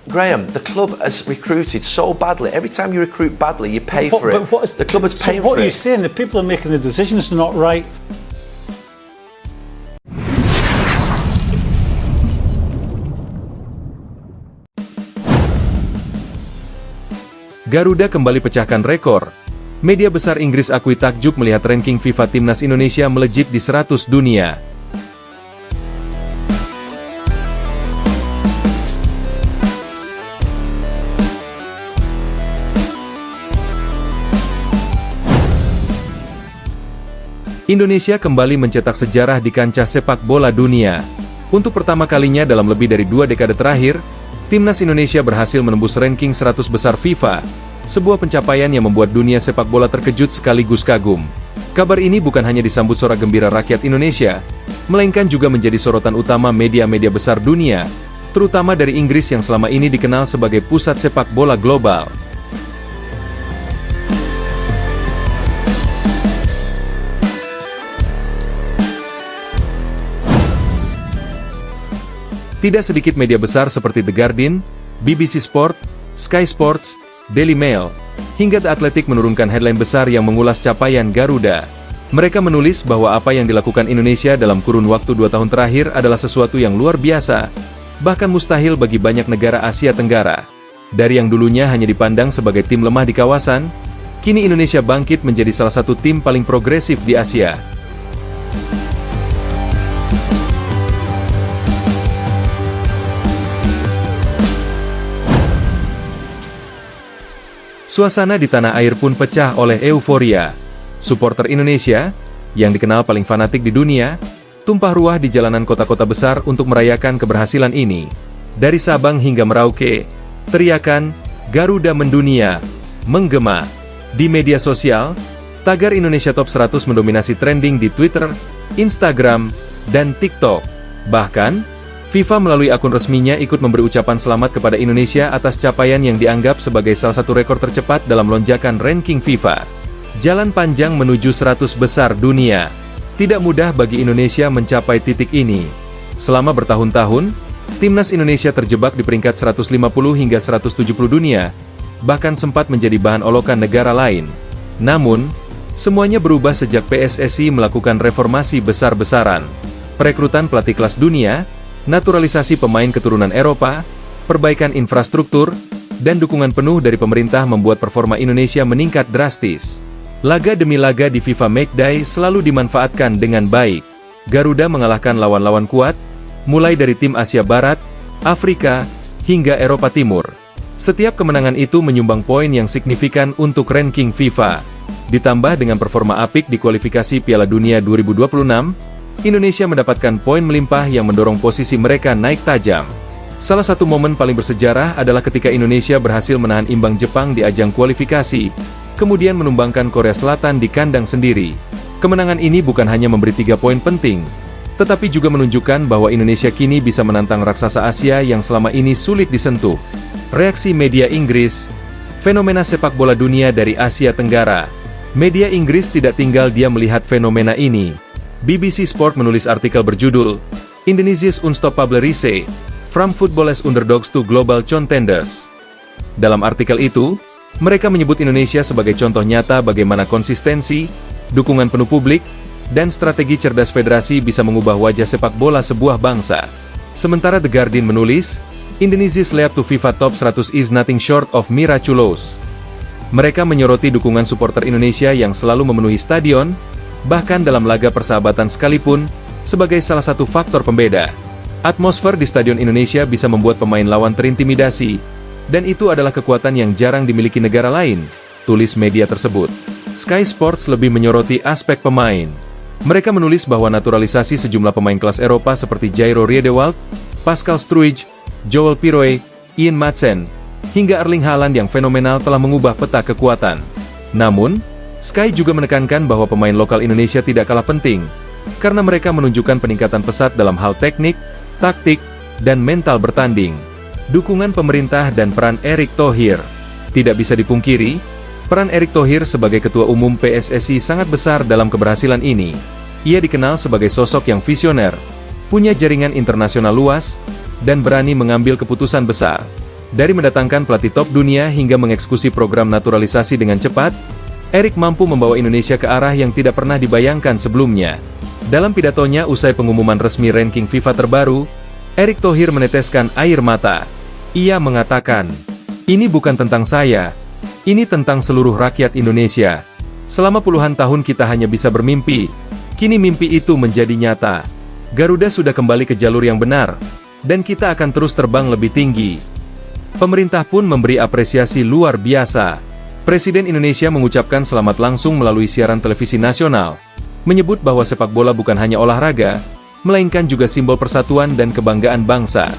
Graham, the club has recruited so badly. Every time you recruit badly, you pay for it. The club is paying for it. What are you saying? The people are making the decisions are not right. Garuda kembali pecahkan rekor. Media besar Inggris akui takjub melihat ranking FIFA Timnas Indonesia melejit di 100 dunia. Indonesia kembali mencetak sejarah di kancah sepak bola dunia. Untuk pertama kalinya dalam lebih dari 2 dekade terakhir, Timnas Indonesia berhasil menembus ranking 100 besar FIFA, sebuah pencapaian yang membuat dunia sepak bola terkejut sekaligus kagum. Kabar ini bukan hanya disambut sorak gembira rakyat Indonesia, melainkan juga menjadi sorotan utama media-media besar dunia, terutama dari Inggris yang selama ini dikenal sebagai pusat sepak bola global. Tidak sedikit media besar seperti The Guardian, BBC Sport, Sky Sports, Daily Mail, hingga The Athletic menurunkan headline besar yang mengulas capaian Garuda. Mereka menulis bahwa apa yang dilakukan Indonesia dalam kurun waktu 2 tahun terakhir adalah sesuatu yang luar biasa, bahkan mustahil bagi banyak negara Asia Tenggara. Dari yang dulunya hanya dipandang sebagai tim lemah di kawasan, kini Indonesia bangkit menjadi salah satu tim paling progresif di Asia. Suasana di tanah air pun pecah oleh euforia. Suporter Indonesia, yang dikenal paling fanatik di dunia, tumpah ruah di jalanan kota-kota besar untuk merayakan keberhasilan ini. Dari Sabang hingga Merauke, teriakan Garuda mendunia menggema. Di media sosial, tagar Indonesia Top 100 mendominasi trending di Twitter, Instagram, dan TikTok. Bahkan, FIFA melalui akun resminya ikut memberi ucapan selamat kepada Indonesia atas capaian yang dianggap sebagai salah satu rekor tercepat dalam lonjakan ranking FIFA. Jalan panjang menuju 100 besar dunia. Tidak mudah bagi Indonesia mencapai titik ini. Selama bertahun-tahun, Timnas Indonesia terjebak di peringkat 150 hingga 170 dunia, bahkan sempat menjadi bahan olokan negara lain. Namun, semuanya berubah sejak PSSI melakukan reformasi besar-besaran. Perekrutan pelatih kelas dunia, naturalisasi pemain keturunan Eropa, perbaikan infrastruktur, dan dukungan penuh dari pemerintah membuat performa Indonesia meningkat drastis. Laga demi laga di FIFA Matchday selalu dimanfaatkan dengan baik. Garuda mengalahkan lawan-lawan kuat, mulai dari tim Asia Barat, Afrika, hingga Eropa Timur. Setiap kemenangan itu menyumbang poin yang signifikan untuk ranking FIFA. Ditambah dengan performa apik di kualifikasi Piala Dunia 2026, Indonesia mendapatkan poin melimpah yang mendorong posisi mereka naik tajam. Salah satu momen paling bersejarah adalah ketika Indonesia berhasil menahan imbang Jepang di ajang kualifikasi, kemudian menumbangkan Korea Selatan di kandang sendiri. Kemenangan ini bukan hanya memberi 3 poin penting, tetapi juga menunjukkan bahwa Indonesia kini bisa menantang raksasa Asia yang selama ini sulit disentuh. Reaksi media Inggris, fenomena sepak bola dunia dari Asia Tenggara. Media Inggris tidak tinggal diam melihat fenomena ini. BBC Sport menulis artikel berjudul Indonesia's Unstoppable Rise, From Football's Underdogs to Global Contenders. Dalam artikel itu, mereka menyebut Indonesia sebagai contoh nyata bagaimana konsistensi, dukungan penuh publik, dan strategi cerdas federasi bisa mengubah wajah sepak bola sebuah bangsa. Sementara The Guardian menulis, Indonesia's leap to FIFA Top 100 is nothing short of miraculous. Mereka menyoroti dukungan supporter Indonesia yang selalu memenuhi stadion, bahkan dalam laga persahabatan sekalipun, sebagai salah satu faktor pembeda. Atmosfer di Stadion Indonesia bisa membuat pemain lawan terintimidasi, dan itu adalah kekuatan yang jarang dimiliki negara lain, tulis media tersebut. Sky Sports lebih menyoroti aspek pemain. Mereka menulis bahwa naturalisasi sejumlah pemain kelas Eropa seperti Jairo Riedewald, Pascal Struij, Joel Piroe, Ian Madsen, hingga Erling Haaland yang fenomenal telah mengubah peta kekuatan. Namun, Sky juga menekankan bahwa pemain lokal Indonesia tidak kalah penting, karena mereka menunjukkan peningkatan pesat dalam hal teknik, taktik, dan mental bertanding. Dukungan pemerintah dan peran Erick Thohir. Tidak bisa dipungkiri, peran Erick Thohir sebagai Ketua Umum PSSI sangat besar dalam keberhasilan ini. Ia dikenal sebagai sosok yang visioner, punya jaringan internasional luas, dan berani mengambil keputusan besar. Dari mendatangkan pelatih top dunia hingga mengeksekusi program naturalisasi dengan cepat, Erik mampu membawa Indonesia ke arah yang tidak pernah dibayangkan sebelumnya. Dalam pidatonya usai pengumuman resmi ranking FIFA terbaru, Erick Thohir meneteskan air mata. Ia mengatakan, "Ini bukan tentang saya, ini tentang seluruh rakyat Indonesia. Selama puluhan tahun kita hanya bisa bermimpi, kini mimpi itu menjadi nyata. Garuda sudah kembali ke jalur yang benar, dan kita akan terus terbang lebih tinggi." Pemerintah pun memberi apresiasi luar biasa. Presiden Indonesia mengucapkan selamat langsung melalui siaran televisi nasional, menyebut bahwa sepak bola bukan hanya olahraga, melainkan juga simbol persatuan dan kebanggaan bangsa.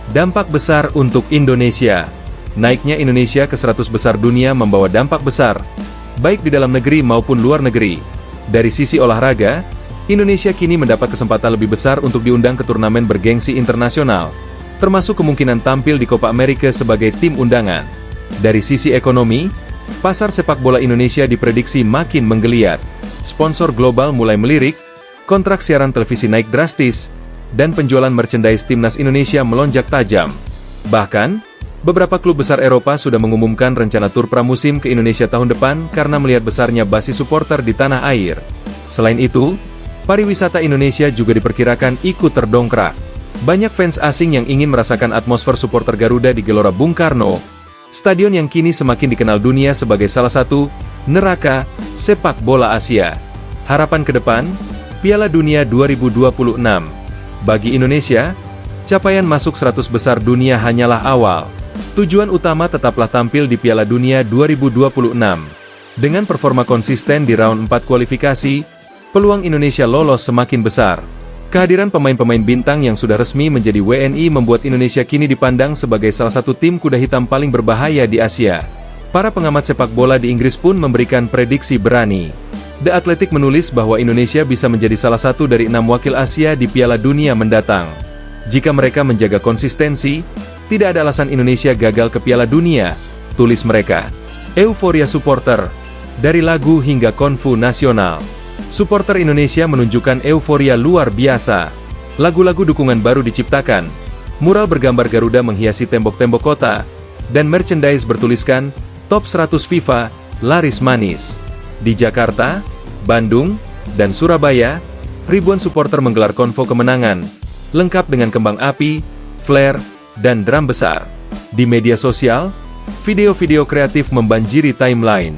Dampak besar untuk Indonesia. Naiknya Indonesia ke 100 besar dunia membawa dampak besar, baik di dalam negeri maupun luar negeri. Dari sisi olahraga, Indonesia kini mendapat kesempatan lebih besar untuk diundang ke turnamen bergengsi internasional, termasuk kemungkinan tampil di Copa America sebagai tim undangan. Dari sisi ekonomi, pasar sepak bola Indonesia diprediksi makin menggeliat. Sponsor global mulai melirik, kontrak siaran televisi naik drastis, dan penjualan merchandise timnas Indonesia melonjak tajam. Bahkan, beberapa klub besar Eropa sudah mengumumkan rencana tur pramusim ke Indonesia tahun depan karena melihat besarnya basis supporter di tanah air. Selain itu, pariwisata Indonesia juga diperkirakan ikut terdongkrak. Banyak fans asing yang ingin merasakan atmosfer supporter Garuda di Gelora Bung Karno, stadion yang kini semakin dikenal dunia sebagai salah satu neraka sepak bola Asia. Harapan ke depan, Piala Dunia 2026. Bagi Indonesia, capaian masuk 100 besar dunia hanyalah awal. Tujuan utama tetaplah tampil di Piala Dunia 2026. Dengan performa konsisten di round 4 kualifikasi, peluang Indonesia lolos semakin besar. Kehadiran pemain-pemain bintang yang sudah resmi menjadi WNI membuat Indonesia kini dipandang sebagai salah satu tim kuda hitam paling berbahaya di Asia. Para pengamat sepak bola di Inggris pun memberikan prediksi berani. The Athletic menulis bahwa Indonesia bisa menjadi salah satu dari 6 wakil Asia di Piala Dunia mendatang. Jika mereka menjaga konsistensi, tidak ada alasan Indonesia gagal ke Piala Dunia, tulis mereka. Euforia supporter. Dari lagu hingga konfu nasional, supporter Indonesia menunjukkan euforia luar biasa. Lagu-lagu dukungan baru diciptakan, mural bergambar Garuda menghiasi tembok-tembok kota, dan merchandise bertuliskan Top 100 FIFA, laris manis. Di Jakarta, Bandung, dan Surabaya, ribuan supporter menggelar konvo kemenangan, lengkap dengan kembang api, flare, dan drum besar. Di media sosial, video-video kreatif membanjiri timeline.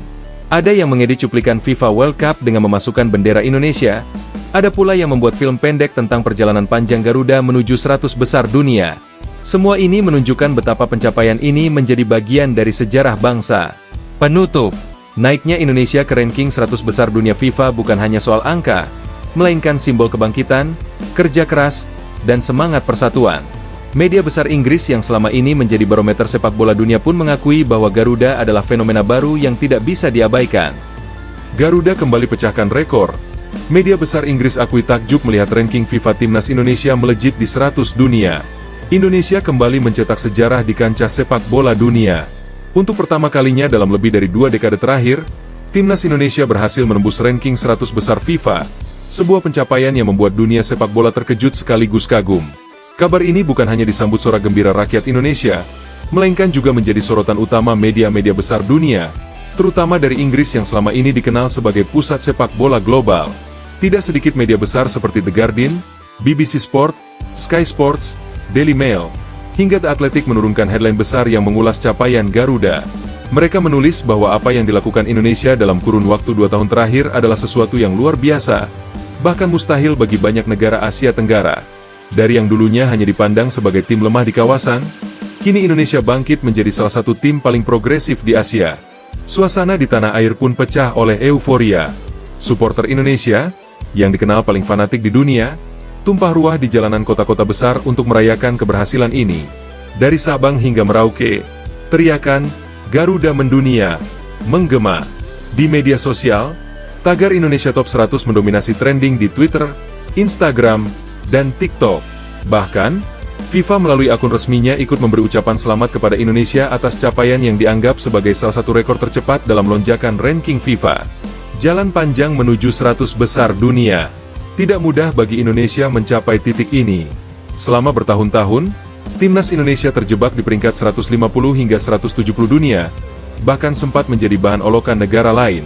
Ada yang mengedit cuplikan FIFA World Cup dengan memasukkan bendera Indonesia, ada pula yang membuat film pendek tentang perjalanan panjang Garuda menuju 100 besar dunia. Semua ini menunjukkan betapa pencapaian ini menjadi bagian dari sejarah bangsa. Penutup, naiknya Indonesia ke ranking 100 besar dunia FIFA bukan hanya soal angka, melainkan simbol kebangkitan, kerja keras, dan semangat persatuan. Media besar Inggris yang selama ini menjadi barometer sepak bola dunia pun mengakui bahwa Garuda adalah fenomena baru yang tidak bisa diabaikan. Garuda kembali pecahkan rekor. Media besar Inggris akui takjub melihat ranking FIFA Timnas Indonesia melejit di 100 dunia. Indonesia kembali mencetak sejarah di kancah sepak bola dunia. Untuk pertama kalinya dalam lebih dari 2 dekade terakhir, Timnas Indonesia berhasil menembus ranking 100 besar FIFA, sebuah pencapaian yang membuat dunia sepak bola terkejut sekaligus kagum. Kabar ini bukan hanya disambut sorak gembira rakyat Indonesia, melainkan juga menjadi sorotan utama media-media besar dunia, terutama dari Inggris yang selama ini dikenal sebagai pusat sepak bola global. Tidak sedikit media besar seperti The Guardian, BBC Sport, Sky Sports, Daily Mail, hingga The Athletic menurunkan headline besar yang mengulas capaian Garuda. Mereka menulis bahwa apa yang dilakukan Indonesia dalam kurun waktu 2 tahun terakhir adalah sesuatu yang luar biasa, bahkan mustahil bagi banyak negara Asia Tenggara. Dari yang dulunya hanya dipandang sebagai tim lemah di kawasan, kini Indonesia bangkit menjadi salah satu tim paling progresif di Asia. Suasana di tanah air pun pecah oleh euforia. Supporter Indonesia, yang dikenal paling fanatik di dunia, tumpah ruah di jalanan kota-kota besar untuk merayakan keberhasilan ini. Dari Sabang hingga Merauke, teriakan Garuda mendunia menggema. Di media sosial, tagar Indonesia Top 100 mendominasi trending di Twitter, Instagram, dan TikTok. Bahkan, FIFA melalui akun resminya ikut memberi ucapan selamat kepada Indonesia atas capaian yang dianggap sebagai salah satu rekor tercepat dalam lonjakan ranking FIFA. Jalan panjang menuju 100 besar dunia. Tidak mudah bagi Indonesia mencapai titik ini. Selama bertahun-tahun, Timnas Indonesia terjebak di peringkat 150 hingga 170 dunia, bahkan sempat menjadi bahan olokan negara lain.